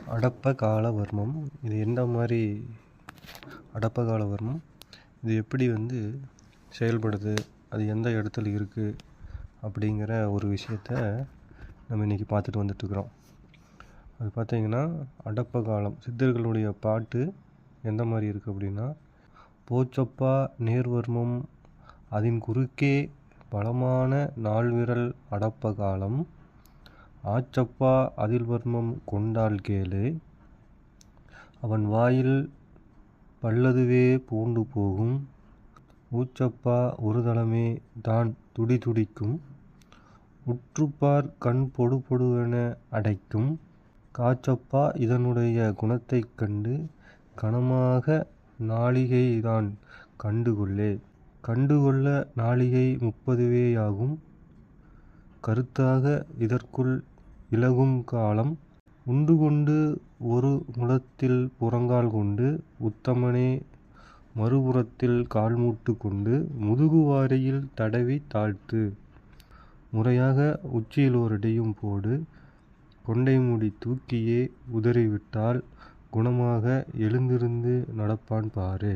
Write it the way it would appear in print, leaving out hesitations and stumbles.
அடப்பகால வர்மம். இது எந்த மாதிரி அடப்பகால வர்மம், இது எப்படி செயல்படுது, அது எந்த இடத்துல இருக்குது அப்படிங்கிற ஒரு விஷயத்த நம்ம இன்றைக்கி பார்த்துட்டு வந்துட்டுருக்குறோம். அது பார்த்திங்கன்னா, அடப்ப காலம் சித்தர்களுடைய பாட்டு எந்த மாதிரி இருக்குது அப்படின்னா, போச்சப்பா நேர்வர்மம் அதன் குறுக்கே பலமான நால்விரல் அடப்ப காலம் ஆச்சப்பா அதில் வர்மம் கொண்டால் கேளு அவன் வாயில் பல்லதுவே பூண்டு போகும் ஊச்சப்பா ஒரு தளமே தான் துடி துடிக்கும் உற்றுப்பார் கண் பொடு பொடுவென அடைக்கும் காச்சப்பா இதனுடைய குணத்தைக் கண்டு கனமாக நாழிகைதான் கண்டுகொள்ளே கண்டுகொள்ள நாழிகை 30வேயாகும் கருத்தாக இதற்குள் இலகும் காலம் உண்டுகொண்டு ஒரு முலத்தில் புறங்கால் கொண்டு உத்தமனே மறுபுறத்தில் கால்மூட்டு கொண்டு முதுகுவாரியில் தடவி தாழ்த்து முறையாக உச்சியில் ஓரடியும் போடு கொண்டை முடி தூக்கியே உதறிவிட்டால் குணமாக எழுந்திருந்து நடப்பான் பாரு.